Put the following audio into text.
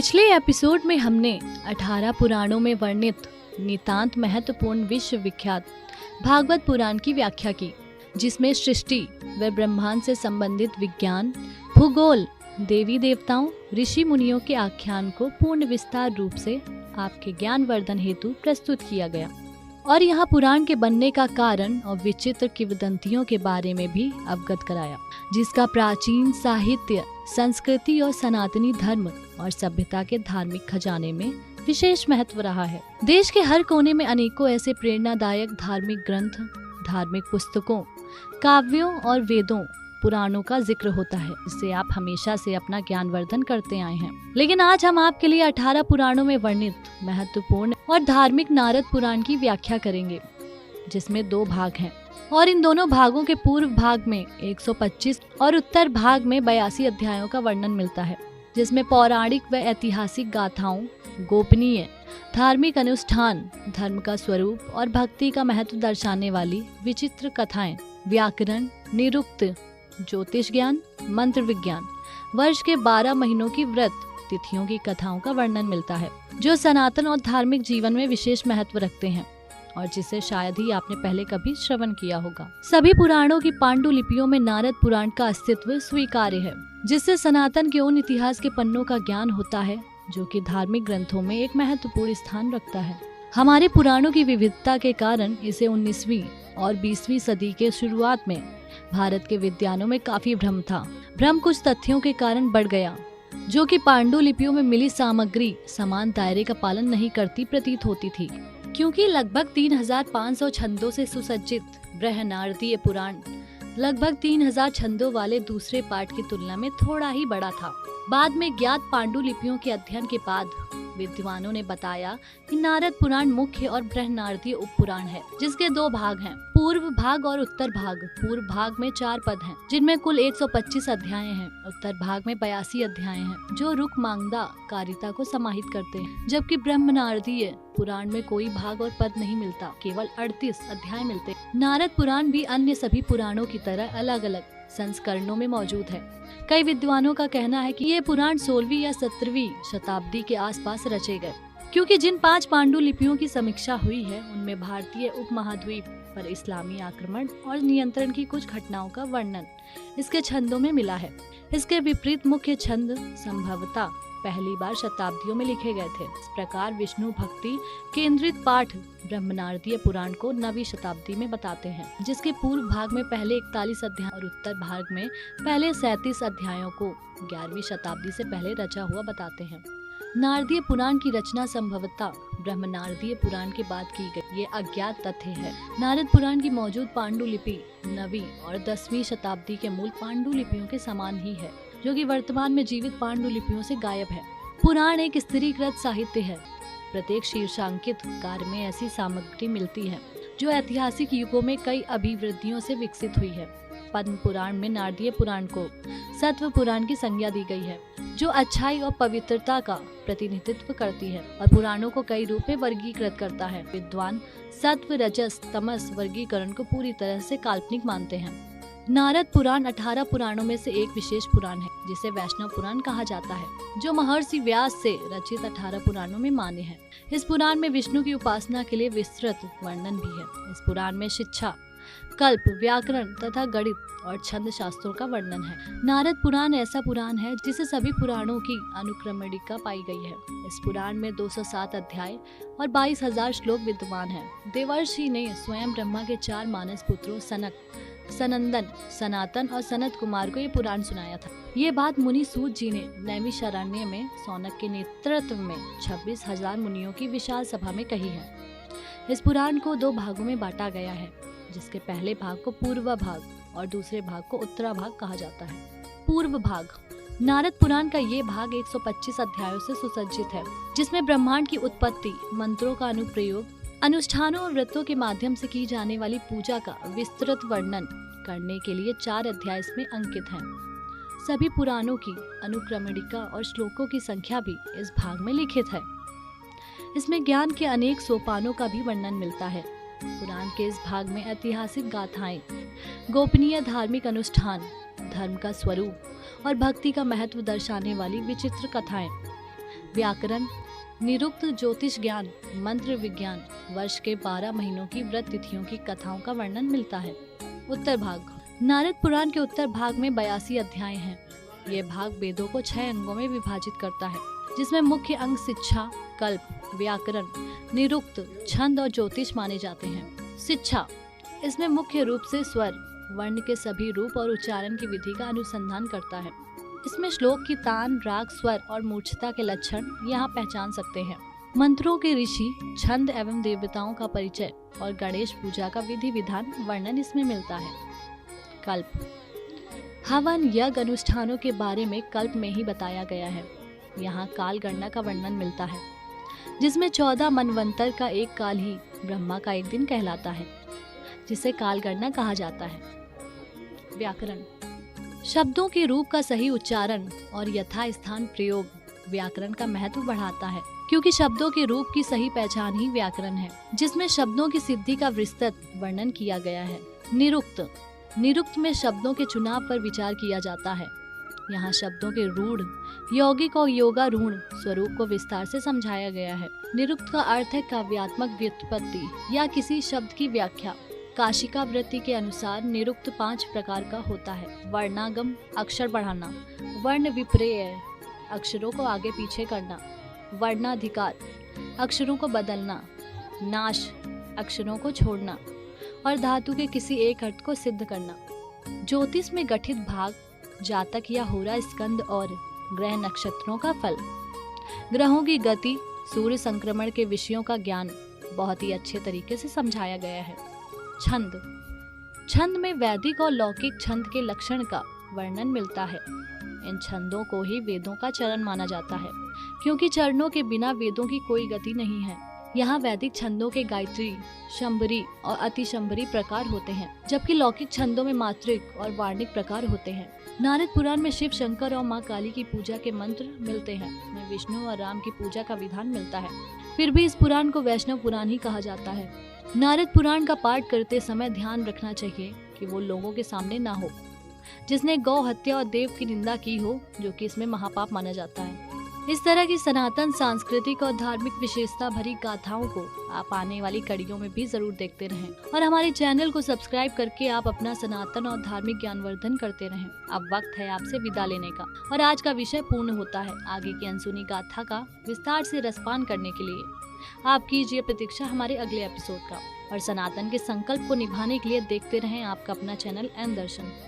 पिछले एपिसोड में हमने 18 पुराणों में वर्णित नितांत महत्वपूर्ण विश्व विख्यात भागवत पुराण की व्याख्या की, जिसमें सृष्टि व ब्रह्मांड से संबंधित विज्ञान, भूगोल, देवी देवताओं, ऋषि मुनियों के आख्यान को पूर्ण विस्तार रूप से आपके ज्ञान वर्धन हेतु प्रस्तुत किया गया और यहाँ पुराण के बनने का कारण और विचित्र किंवदंतियों के बारे में भी अवगत कराया, जिसका प्राचीन साहित्य, संस्कृति और सनातनी धर्म और सभ्यता के धार्मिक खजाने में विशेष महत्व रहा है। देश के हर कोने में अनेकों ऐसे प्रेरणादायक धार्मिक ग्रंथ, धार्मिक पुस्तकों, काव्यों और वेदों, पुराणों का जिक्र होता है, जिससे आप हमेशा से अपना ज्ञानवर्धन करते आए हैं। लेकिन आज हम आपके लिए 18 पुराणों में वर्णित महत्वपूर्ण और धार्मिक नारद पुराण की व्याख्या करेंगे, जिसमें 2 भाग हैं और इन दोनों भागों के पूर्व भाग में 125 और उत्तर भाग में 82 अध्यायों का वर्णन मिलता है, जिसमें पौराणिक व ऐतिहासिक गाथाओं, गोपनीय धार्मिक अनुष्ठान, धर्म का स्वरूप और भक्ति का महत्व दर्शाने वाली विचित्र कथाएं, व्याकरण, निरुक्त, ज्योतिष ज्ञान, मंत्र विज्ञान, वर्ष के 12 महीनों की व्रत तिथियों की कथाओं का वर्णन मिलता है, जो सनातन और धार्मिक जीवन में विशेष महत्व रखते हैं और जिसे शायद ही आपने पहले कभी श्रवण किया होगा। सभी पुराणों की पांडुलिपियों में नारद पुराण का अस्तित्व स्वीकार्य है, जिससे सनातन के उन इतिहास के पन्नों का ज्ञान होता है जो कि धार्मिक ग्रंथों में एक महत्वपूर्ण स्थान रखता है। हमारे पुराणों की विविधता के कारण इसे 19वीं और 20वीं सदी के शुरुआत में भारत के विद्वानों में काफी भ्रम था। भ्रम कुछ तथ्यों के कारण बढ़ गया, जो कि पांडुलिपियों में मिली सामग्री समान दायरे का पालन नहीं करती प्रतीत होती थी, क्योंकि लगभग 3500 छंदों से सुसज्जित बृहनारदीय पुराण लगभग 3000 छंदों वाले दूसरे पाठ की तुलना में थोड़ा ही बड़ा था। बाद में ज्ञात पांडुलिपियों के अध्ययन के बाद विद्वानों ने बताया कि नारद पुराण मुख्य और बृहनारदीय उपपुराण है, जिसके 2 भाग हैं, पूर्व भाग और उत्तर भाग। पूर्व भाग में 4 पद हैं, जिनमें कुल 125 अध्याय हैं। उत्तर भाग में 82 अध्याय हैं, जो रुक मांगदा कारिता को समाहित करते हैं, जबकि ब्रह्मनारदीय पुराण में कोई भाग और पद नहीं मिलता, केवल 38 अध्याय मिलते। नारद पुराण भी अन्य सभी पुराणों की तरह अलग अलग संस्करणों में मौजूद है। कई विद्वानों का कहना है कि ये पुराण 16वीं या 17वीं शताब्दी के आसपास रचे गए, क्योंकि जिन 5 पांडुलिपियों की समीक्षा हुई है उनमें भारतीय उपमहाद्वीप पर इस्लामी आक्रमण और नियंत्रण की कुछ घटनाओं का वर्णन इसके छंदों में मिला है। इसके विपरीत मुख्य छंद संभवतः पहली बार शताब्दियों में लिखे गए थे। इस प्रकार विष्णु भक्ति केंद्रित पाठ ब्रह्मनारदीय पुराण को 9वीं शताब्दी में बताते हैं, जिसके पूर्व भाग में पहले 41 अध्याय और उत्तर भाग में पहले 37 अध्यायों को 11वीं शताब्दी से पहले रचा हुआ बताते हैं। नारदीय पुराण की रचना संभवतः ब्रह्मनारदीय पुराण के बाद की गई, ये अज्ञात तथ्य है। नारद पुराण की मौजूद पांडुलिपि 9वीं और 10वीं शताब्दी के मूल पांडुलिपियों के समान ही है, जो कि वर्तमान में जीवित पांडुलिपियों से गायब है। पुराण एक स्थिरीकृत साहित्य है। प्रत्येक शीर्षांकित कार्य में ऐसी सामग्री मिलती है जो ऐतिहासिक युगों में कई अभिवृद्धियों से विकसित हुई है। पद्म पुराण में नारदीय पुराण को सत्व पुराण की संज्ञा दी गई है, जो अच्छाई और पवित्रता का प्रतिनिधित्व करती है और पुराणों को कई रूप में वर्गीकृत करता है। विद्वान सत्व, रजस, तमस वर्गीकरण को पूरी तरह से काल्पनिक मानते हैं। नारद पुराण 18 पुराणों में से एक विशेष पुराण है, जिसे वैष्णव पुराण कहा जाता है, जो महर्षि व्यास से रचित 18 पुराणों में मान्य है। इस पुराण में विष्णु की उपासना के लिए विस्तृत वर्णन भी है। इस पुराण में शिक्षा, कल्प, व्याकरण तथा गणित और छंद शास्त्रों का वर्णन है। नारद पुराण ऐसा पुराण है जिसे सभी पुराणों की अनुक्रमणिका पाई गई है। इस पुराण में 207 अध्याय और 22,000 श्लोक विद्यमान हैं। देवर्षि ने स्वयं ब्रह्मा के 4 मानस पुत्रों सनक, सनंदन, सनातन और सनत कुमार को ये पुराण सुनाया था। ये बात मुनि सूत जी ने नैमिषारण्य में सौनक के नेतृत्व में 26,000 मुनियों की विशाल सभा में कही है। इस पुराण को 2 भागों में बांटा गया है, जिसके पहले भाग को पूर्व भाग और दूसरे भाग को उत्तरा भाग कहा जाता है। पूर्व भाग नारद पुराण का ये भाग 125 अध्यायों से सुसज्जित है, जिसमें ब्रह्मांड की उत्पत्ति, मंत्रों का अनुप्रयोग, अनुष्ठानों और व्रतों के माध्यम से की जाने वाली पूजा का विस्तृत वर्णन करने के लिए 4 अध्याय इसमें अंकित हैं। सभी पुराणों की अनुक्रमणिका और श्लोकों की संख्या भी इस भाग में लिखित है। इसमें ज्ञान के अनेक सोपानों का भी वर्णन मिलता है। पुराण के इस भाग में ऐतिहासिक गाथाएं, गोपनीय धार्मिक अनुष्ठान, धर्म का स्वरूप और भक्ति का महत्व दर्शाने वाली विचित्र कथाएं, व्याकरण, निरुक्त ज्योतिष ज्ञान, मंत्र विज्ञान, वर्ष के 12 महीनों की व्रत तिथियों की कथाओं का वर्णन मिलता है। उत्तर भाग। नारद पुराण के उत्तर भाग में 82 अध्याय हैं। ये भाग वेदों को 6 अंगों में विभाजित करता है, जिसमें मुख्य अंग शिक्षा, कल्प, व्याकरण, निरुक्त, छंद और ज्योतिष माने जाते हैं। शिक्षा, इसमें मुख्य रूप से स्वर, वर्ण के सभी रूप और उच्चारण की विधि का अनुसंधान करता है। इसमें श्लोक की तान, राग, स्वर और मूर्छता के लक्षण यहाँ पहचान सकते हैं। मंत्रों के ऋषि, छंद एवं देवताओं का परिचय और गणेश पूजा का विधि विधान वर्णन इसमें मिलता है। कल्प, हवन यज्ञ अनुष्ठानों के बारे में कल्प में ही बताया गया है। यहाँ काल गणना का वर्णन मिलता है, जिसमें 14 मनवंतर का एक काल ही ब्रह्मा का एक दिन कहलाता है, जिसे काल गणना कहा जाता है। व्याकरण, शब्दों के रूप का सही उच्चारण और यथा स्थान प्रयोग व्याकरण का महत्व बढ़ाता है, क्योंकि शब्दों के रूप की सही पहचान ही व्याकरण है, जिसमें शब्दों की सिद्धि का विस्तृत वर्णन किया गया है। निरुक्त, निरुक्त में शब्दों के चुनाव पर विचार किया जाता है। यहाँ शब्दों के रूढ़, यौगिक और योगारूढ़ स्वरूप को विस्तार से समझाया गया है। निरुक्त का अर्थ है काव्यात्मक व्युत्पत्ति या किसी शब्द की व्याख्या। काशिका वृत्ति के अनुसार निरुक्त 5 प्रकार का होता है। वर्णागम, अक्षर बढ़ाना, वर्ण विपर्यय, अक्षरों को आगे पीछे करना, वर्णाधिकार, अक्षरों को बदलना, नाश, अक्षरों को छोड़ना और धातु के किसी एक अर्थ को सिद्ध करना। ज्योतिष में गठित भाग, जातक या होरा स्कंद और ग्रह नक्षत्रों का फल, ग्रहों की गति, सूर्य संक्रमण के विषयों का ज्ञान बहुत ही अच्छे तरीके से समझाया गया है। छंद, छंद में वैदिक और लौकिक छंद के लक्षण का वर्णन मिलता है। इन छंदों को ही वेदों का चरण माना जाता है, क्योंकि चरणों के बिना वेदों की कोई गति नहीं है। यहाँ वैदिक छंदों के गायत्री, शंभरी और अतिशंभरी प्रकार होते हैं, जबकि लौकिक छंदों में मात्रिक और वार्णिक प्रकार होते हैं। नारद पुराण में शिव, शंकर और माँ काली की पूजा के मंत्र मिलते हैं। में विष्णु और राम की पूजा का विधान मिलता है। फिर भी इस पुराण को वैष्णव पुराण ही कहा जाता है। नारद पुराण का पाठ करते समय ध्यान रखना चाहिए कि वो लोगों के सामने ना हो जिसने गौ हत्या और देव की निंदा की हो, जो कि इसमें महापाप माना जाता है। इस तरह की सनातन सांस्कृतिक और धार्मिक विशेषता भरी गाथाओं को आप आने वाली कड़ियों में भी जरूर देखते रहें और हमारे चैनल को सब्सक्राइब करके आप अपना सनातन और धार्मिक ज्ञानवर्धन करते रहें। अब वक्त है आपसे विदा लेने का और आज का विषय पूर्ण होता है। आगे की अनसुनी गाथा का विस्तार से रसपान करने के लिए आप कीजिए प्रतीक्षा हमारे अगले एपिसोड का और सनातन के संकल्प को निभाने के लिए देखते रहें आपका अपना चैनल एन दर्शन।